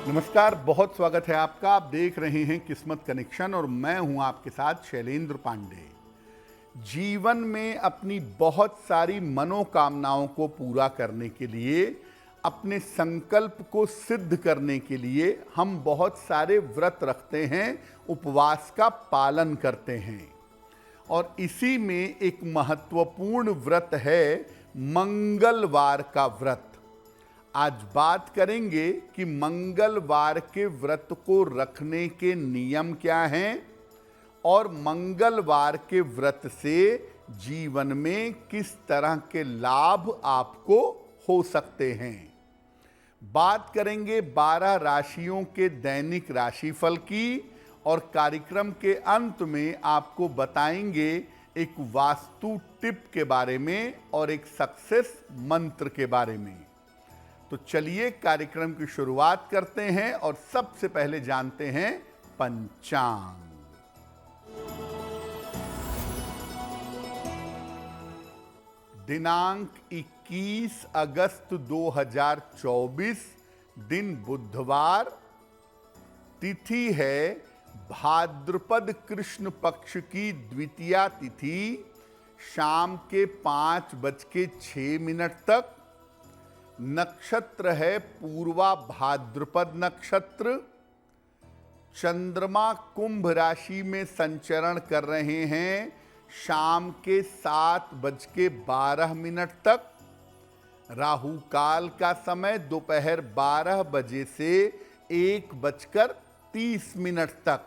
नमस्कार, बहुत स्वागत है आपका। आप देख रहे हैं किस्मत कनेक्शन और मैं हूं आपके साथ शैलेंद्र पांडे। जीवन में अपनी बहुत सारी मनोकामनाओं को पूरा करने के लिए, अपने संकल्प को सिद्ध करने के लिए हम बहुत सारे व्रत रखते हैं, उपवास का पालन करते हैं। और इसी में एक महत्वपूर्ण व्रत है मंगलवार का व्रत। आज बात करेंगे कि मंगलवार के व्रत को रखने के नियम क्या हैं और मंगलवार के व्रत से जीवन में किस तरह के लाभ आपको हो सकते हैं। बात करेंगे 12 राशियों के दैनिक राशिफल की और कार्यक्रम के अंत में आपको बताएंगे एक वास्तु टिप के बारे में और एक सक्सेस मंत्र के बारे में। तो चलिए कार्यक्रम की शुरुआत करते हैं और सबसे पहले जानते हैं पंचांग। दिनांक 21 अगस्त 2024, दिन बुधवार, तिथि है भाद्रपद कृष्ण पक्ष की द्वितीया तिथि, शाम के 5:06 तक। नक्षत्र है पूर्वा भाद्रपद नक्षत्र। चंद्रमा कुंभ राशि में संचरण कर रहे हैं शाम के 7:12 तक। राहु काल का समय दोपहर 12 बजे से 1:30 तक।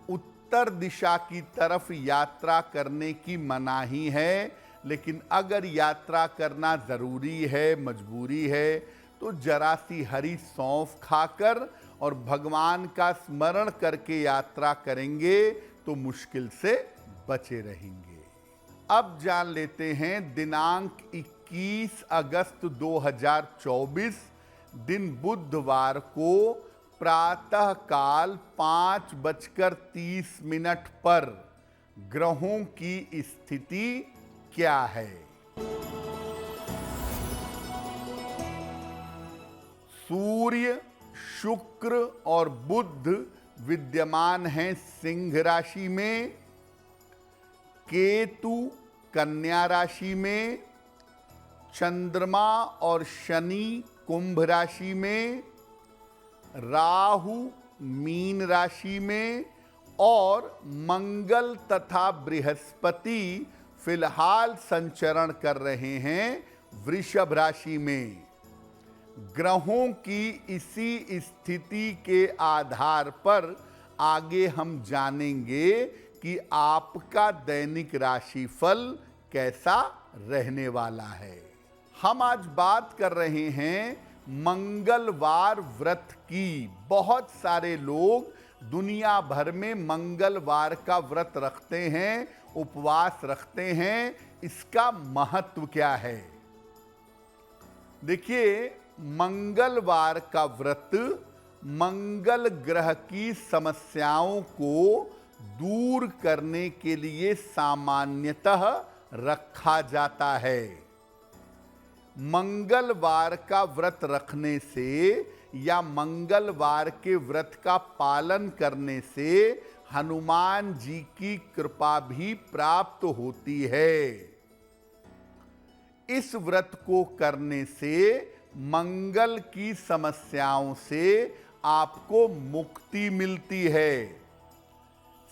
उत्तर दिशा की तरफ यात्रा करने की मनाही है, लेकिन अगर यात्रा करना ज़रूरी है, मजबूरी है, तो जरा सी हरी सौंफ खाकर और भगवान का स्मरण करके यात्रा करेंगे तो मुश्किल से बचे रहेंगे। अब जान लेते हैं दिनांक 21 अगस्त 2024, दिन बुधवार को प्रातः काल 5:30 पर ग्रहों की स्थिति क्या है। सूर्य, शुक्र और बुध विद्यमान हैं सिंह राशि में, केतु कन्या राशि में, चंद्रमा और शनि कुंभ राशि में, राहु मीन राशि में और मंगल तथा बृहस्पति फिलहाल संचरण कर रहे हैं वृषभ राशि में। ग्रहों की इसी स्थिति के आधार पर आगे हम जानेंगे कि आपका दैनिक राशिफल कैसा रहने वाला है। हम आज बात कर रहे हैं मंगलवार व्रत की। बहुत सारे लोग दुनिया भर में मंगलवार का व्रत रखते हैं, उपवास रखते हैं। इसका महत्व क्या है? देखिए, मंगलवार का व्रत मंगल ग्रह की समस्याओं को दूर करने के लिए सामान्यतः रखा जाता है। मंगलवार का व्रत रखने से या मंगलवार के व्रत का पालन करने से हनुमान जी की कृपा भी प्राप्त होती है। इस व्रत को करने से मंगल की समस्याओं से आपको मुक्ति मिलती है।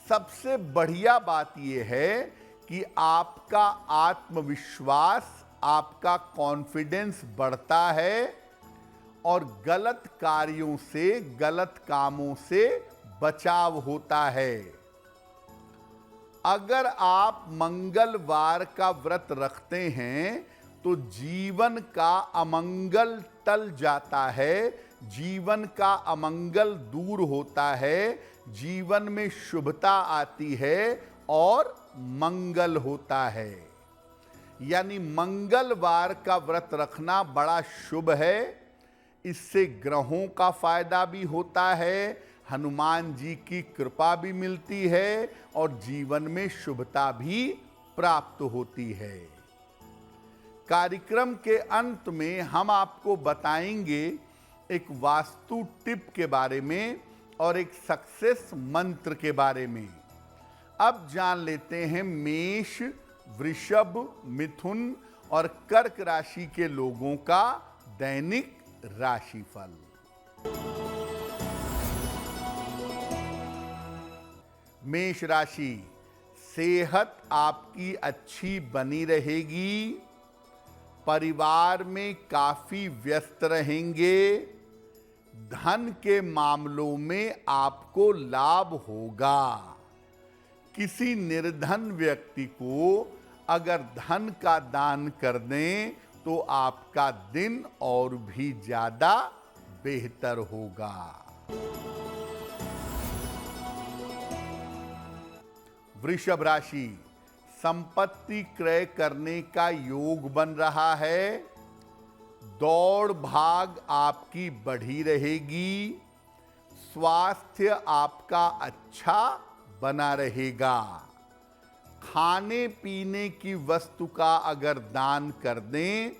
सबसे बढ़िया बात यह है कि आपका आत्मविश्वास, आपका कॉन्फिडेंस बढ़ता है और गलत कार्यों से, गलत कामों से बचाव होता है। अगर आप मंगलवार का व्रत रखते हैं तो जीवन का अमंगल टल जाता है, जीवन का अमंगल दूर होता है, जीवन में शुभता आती है और मंगल होता है। यानी मंगलवार का व्रत रखना बड़ा शुभ है। इससे ग्रहों का फायदा भी होता है, हनुमान जी की कृपा भी मिलती है और जीवन में शुभता भी प्राप्त होती है। कार्यक्रम के अंत में हम आपको बताएंगे एक वास्तु टिप के बारे में और एक सक्सेस मंत्र के बारे में। अब जान लेते हैं मेष, वृषभ, मिथुन और कर्क राशि के लोगों का दैनिक राशिफल। मेष राशि, सेहत आपकी अच्छी बनी रहेगी। परिवार में काफी व्यस्त रहेंगे। धन के मामलों में आपको लाभ होगा। किसी निर्धन व्यक्ति को अगर धन का दान कर दें तो आपका दिन और भी ज्यादा बेहतर होगा। वृषभ राशि, संपत्ति क्रय करने का योग बन रहा है। दौड़ भाग आपकी बढ़ी रहेगी। स्वास्थ्य आपका अच्छा बना रहेगा। खाने पीने की वस्तु का अगर दान कर दें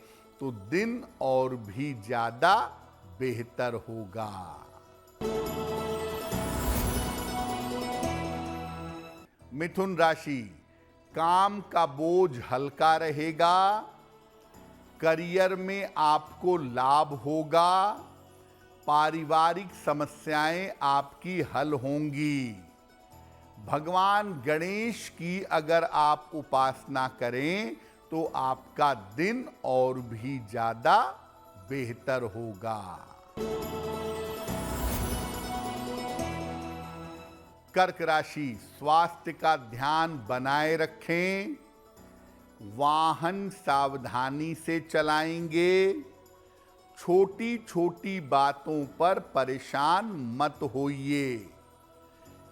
तो दिन और भी ज्यादा बेहतर होगा। मिथुन राशि, काम का बोझ हल्का रहेगा। करियर में आपको लाभ होगा। पारिवारिक समस्याएं आपकी हल होंगी। भगवान गणेश की अगर आप उपासना करें तो आपका दिन और भी ज्यादा बेहतर होगा। कर्क राशि, स्वास्थ्य का ध्यान बनाए रखें। वाहन सावधानी से चलाएंगे। छोटी छोटी बातों पर परेशान मत होइए।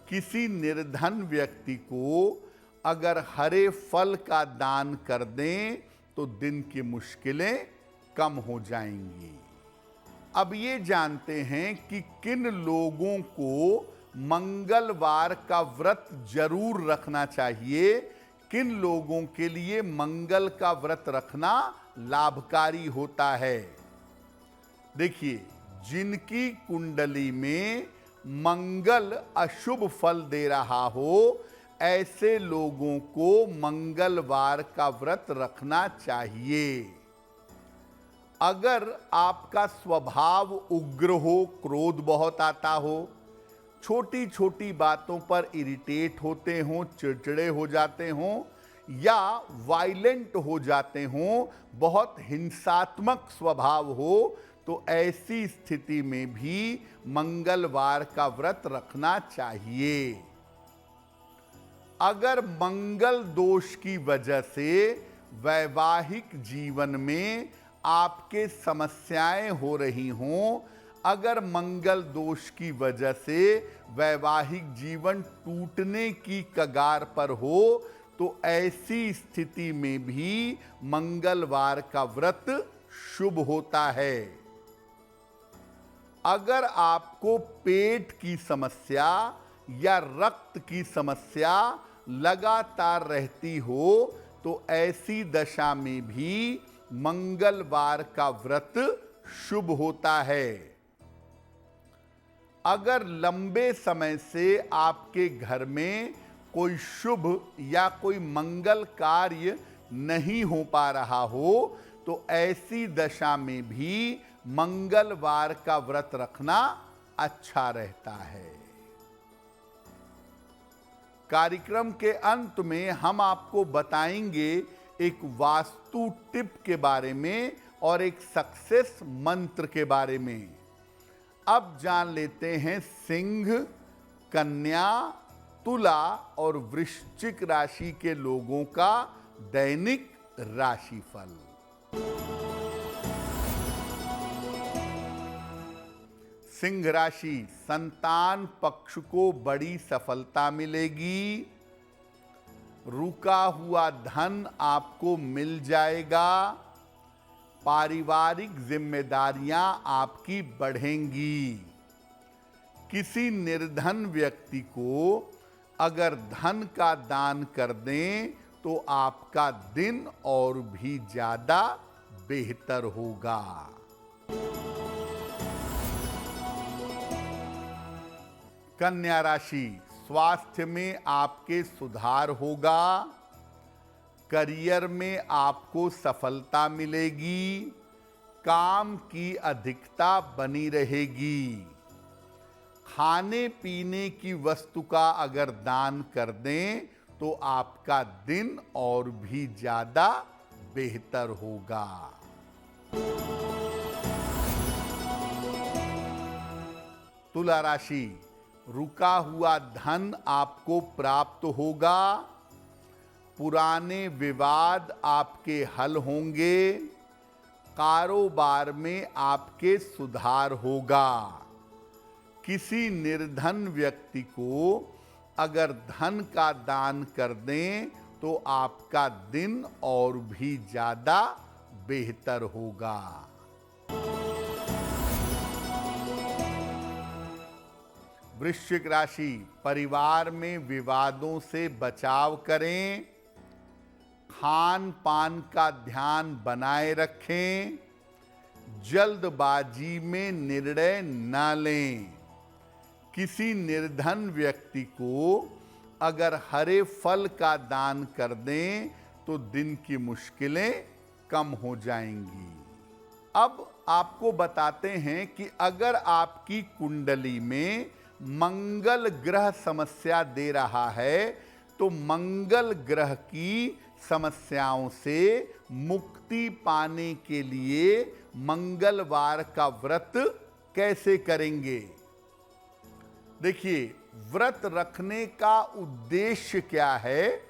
किसी निर्धन व्यक्ति को अगर हरे फल का दान कर दें तो दिन की मुश्किलें कम हो जाएंगी। अब ये जानते हैं कि किन लोगों को मंगलवार का व्रत जरूर रखना चाहिए। किन लोगों के लिए मंगल का व्रत रखना लाभकारी होता है। देखिए, जिनकी कुंडली में मंगल अशुभ फल दे रहा हो ऐसे लोगों को मंगलवार का व्रत रखना चाहिए। अगर आपका स्वभाव उग्र हो, क्रोध बहुत आता हो, छोटी छोटी बातों पर इरिटेट होते हों, चिड़चिड़े हो जाते हों या वायलेंट हो जाते हों, बहुत हिंसात्मक स्वभाव हो, तो ऐसी स्थिति में भी मंगलवार का व्रत रखना चाहिए। अगर मंगल दोष की वजह से वैवाहिक जीवन में आपके समस्याएं हो रही हों, अगर मंगल दोष की वजह से वैवाहिक जीवन टूटने की कगार पर हो तो ऐसी स्थिति में भी मंगलवार का व्रत शुभ होता है। अगर आपको पेट की समस्या या रक्त की समस्या लगातार रहती हो तो ऐसी दशा में भी मंगलवार का व्रत शुभ होता है। अगर लंबे समय से आपके घर में कोई शुभ या कोई मंगल कार्य नहीं हो पा रहा हो तो ऐसी दशा में भी मंगलवार का व्रत रखना अच्छा रहता है। कार्यक्रम के अंत में हम आपको बताएंगे एक वास्तु टिप के बारे में और एक सक्सेस मंत्र के बारे में। अब जान लेते हैं सिंह, कन्या, तुला और वृश्चिक राशि के लोगों का दैनिक राशिफल। सिंह राशि, संतान पक्ष को बड़ी सफलता मिलेगी। रुका हुआ धन आपको मिल जाएगा। पारिवारिक जिम्मेदारियां आपकी बढ़ेंगी। किसी निर्धन व्यक्ति को अगर धन का दान कर दें तो आपका दिन और भी ज्यादा बेहतर होगा। कन्या राशि, स्वास्थ्य में आपके सुधार होगा, करियर में आपको सफलता मिलेगी, काम की अधिकता बनी रहेगी। खाने पीने की वस्तु का अगर दान कर दें तो आपका दिन और भी ज्यादा बेहतर होगा। तुला राशि, रुका हुआ धन आपको प्राप्त होगा, पुराने विवाद आपके हल होंगे, कारोबार में आपके सुधार होगा। किसी निर्धन व्यक्ति को अगर धन का दान कर दें तो आपका दिन और भी ज्यादा बेहतर होगा। वृश्चिक राशि, परिवार में विवादों से बचाव करें, खान पान का ध्यान बनाए रखें, जल्दबाजी में निर्णय न लें। किसी निर्धन व्यक्ति को अगर हरे फल का दान कर दें तो दिन की मुश्किलें कम हो जाएंगी। अब आपको बताते हैं कि अगर आपकी कुंडली में मंगल ग्रह समस्या दे रहा है तो मंगल ग्रह की समस्याओं से मुक्ति पाने के लिए मंगलवार का व्रत कैसे करेंगे। देखिए, व्रत रखने का उद्देश्य क्या है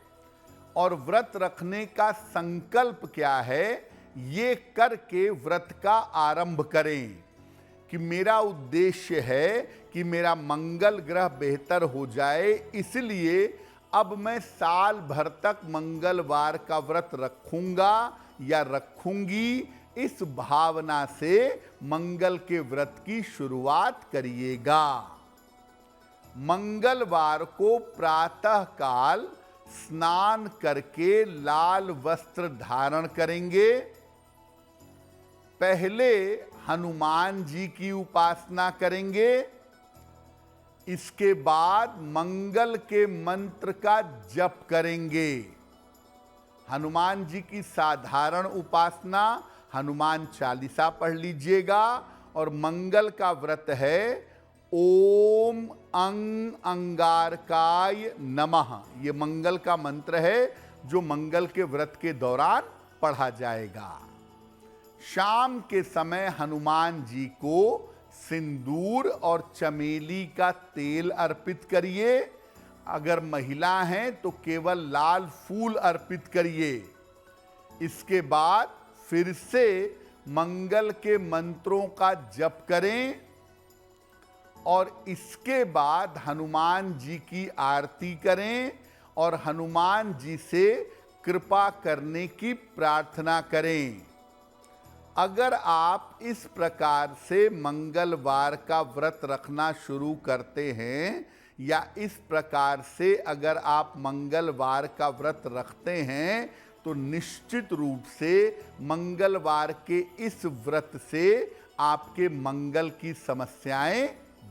और व्रत रखने का संकल्प क्या है, ये करके व्रत का आरंभ करें कि मेरा उद्देश्य है कि मेरा मंगल ग्रह बेहतर हो जाए, इसलिए अब मैं साल भर तक मंगलवार का व्रत रखूंगा या रखूंगी। इस भावना से मंगल के व्रत की शुरुआत करिएगा। मंगलवार को प्रातः काल स्नान करके लाल वस्त्र धारण करेंगे। पहले हनुमान जी की उपासना करेंगे, इसके बाद मंगल के मंत्र का जप करेंगे। हनुमान जी की साधारण उपासना हनुमान चालीसा पढ़ लीजिएगा और मंगल का व्रत है ओम अंग अंगारकाय नमः। ये मंगल का मंत्र है जो मंगल के व्रत के दौरान पढ़ा जाएगा। शाम के समय हनुमान जी को सिंदूर और चमेली का तेल अर्पित करिए। अगर महिला हैं तो केवल लाल फूल अर्पित करिए। इसके बाद फिर से मंगल के मंत्रों का जप करें और इसके बाद हनुमान जी की आरती करें और हनुमान जी से कृपा करने की प्रार्थना करें। अगर आप इस प्रकार से मंगलवार का व्रत रखना शुरू करते हैं या इस प्रकार से अगर आप मंगलवार का व्रत रखते हैं तो निश्चित रूप से मंगलवार के इस व्रत से आपके मंगल की समस्याएं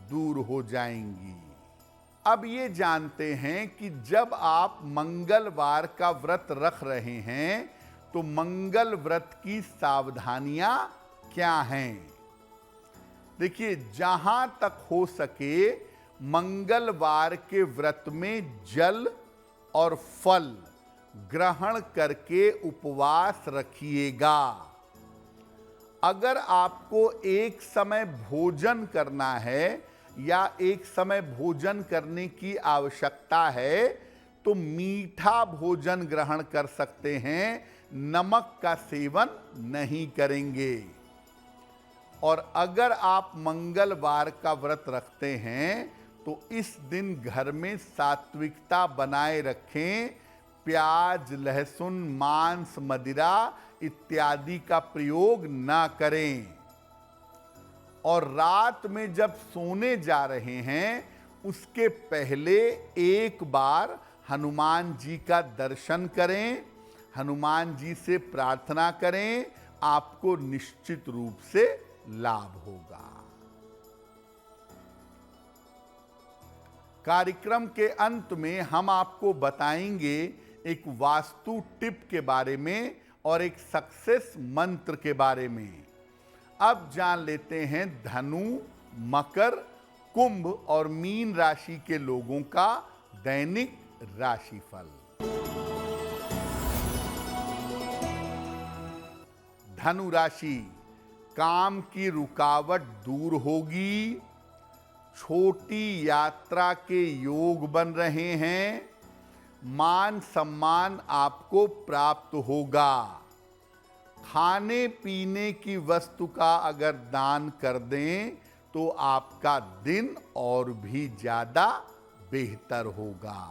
दूर हो जाएंगी। अब ये जानते हैं कि जब आप मंगलवार का व्रत रख रहे हैं तो मंगल व्रत की सावधानियां क्या हैं। देखिए, जहां तक हो सके मंगलवार के व्रत में जल और फल ग्रहण करके उपवास रखिएगा। अगर आपको एक समय भोजन करना है या एक समय भोजन करने की आवश्यकता है तो मीठा भोजन ग्रहण कर सकते हैं, नमक का सेवन नहीं करेंगे। और अगर आप मंगलवार का व्रत रखते हैं तो इस दिन घर में सात्विकता बनाए रखें। प्याज, लहसुन, मांस, मदिरा इत्यादि का प्रयोग ना करें। और रात में जब सोने जा रहे हैं उसके पहले एक बार हनुमान जी का दर्शन करें, हनुमान जी से प्रार्थना करें, आपको निश्चित रूप से लाभ होगा। कार्यक्रम के अंत में हम आपको बताएंगे एक वास्तु टिप के बारे में और एक सक्सेस मंत्र के बारे में। अब जान लेते हैं धनु, मकर, कुंभ और मीन राशि के लोगों का दैनिक राशिफल। धनु राशि, काम की रुकावट दूर होगी, छोटी यात्रा के योग बन रहे हैं, मान सम्मान आपको प्राप्त होगा। खाने पीने की वस्तु का अगर दान कर दें तो आपका दिन और भी ज्यादा बेहतर होगा।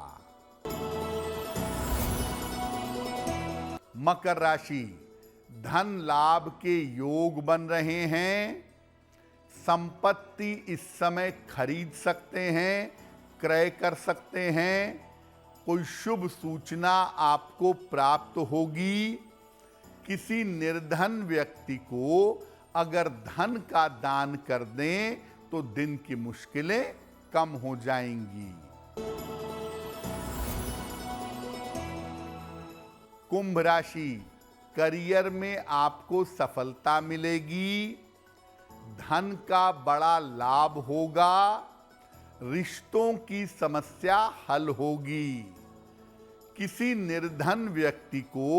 मकर राशि, धन लाभ के योग बन रहे हैं, संपत्ति इस समय खरीद सकते हैं, क्रय कर सकते हैं, कोई शुभ सूचना आपको प्राप्त होगी। किसी निर्धन व्यक्ति को अगर धन का दान कर दें तो दिन की मुश्किलें कम हो जाएंगी। कुंभ राशि, करियर में आपको सफलता मिलेगी, धन का बड़ा लाभ होगा, रिश्तों की समस्या हल होगी। किसी निर्धन व्यक्ति को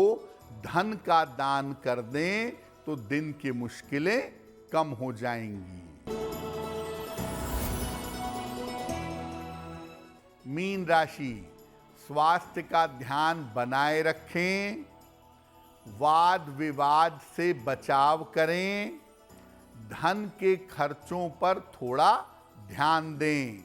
धन का दान कर दें तो दिन की मुश्किलें कम हो जाएंगी। मीन राशि, स्वास्थ्य का ध्यान बनाए रखें, वाद विवाद से बचाव करें, धन के खर्चों पर थोड़ा ध्यान दें।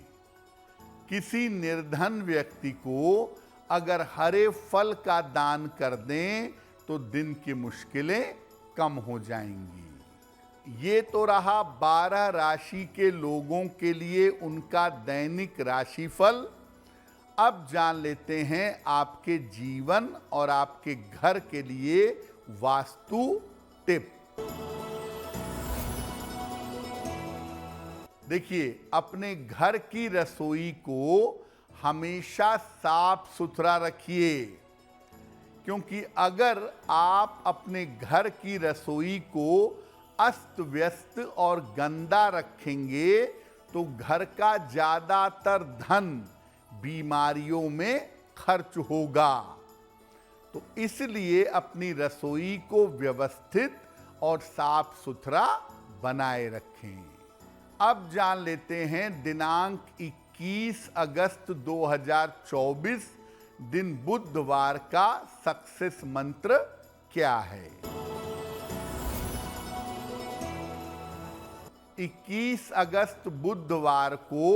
किसी निर्धन व्यक्ति को अगर हरे फल का दान कर दें तो दिन की मुश्किलें कम हो जाएंगी। ये तो रहा 12 राशि के लोगों के लिए उनका दैनिक राशिफल। अब जान लेते हैं आपके जीवन और आपके घर के लिए वास्तु टिप। देखिए, अपने घर की रसोई को हमेशा साफ सुथरा रखिए, क्योंकि अगर आप अपने घर की रसोई को अस्त व्यस्त और गंदा रखेंगे तो घर का ज्यादातर धन बीमारियों में खर्च होगा। तो इसलिए अपनी रसोई को व्यवस्थित और साफ सुथरा बनाए रखें। अब जान लेते हैं दिनांक 21 अगस्त 2024 दिन बुधवार का सक्सेस मंत्र क्या है। 21 अगस्त बुधवार को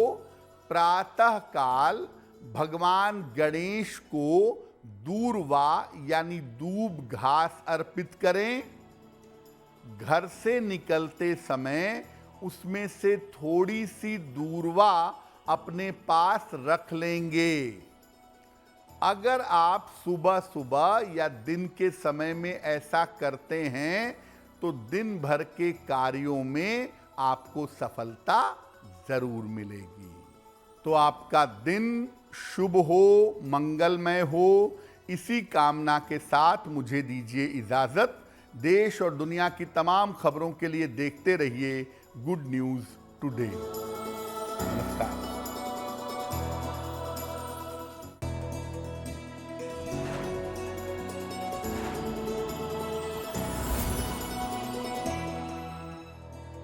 प्रातः काल भगवान गणेश को दूर्वा यानी दूब घास अर्पित करें। घर से निकलते समय उसमें से थोड़ी सी दूर्वा अपने पास रख लेंगे। अगर आप सुबह सुबह या दिन के समय में ऐसा करते हैं तो दिन भर के कार्यों में आपको सफलता जरूर मिलेगी। तो आपका दिन शुभ हो, मंगलमय हो, इसी कामना के साथ मुझे दीजिए इजाजत। देश और दुनिया की तमाम खबरों के लिए देखते रहिए गुड न्यूज टुडे। नमस्कार।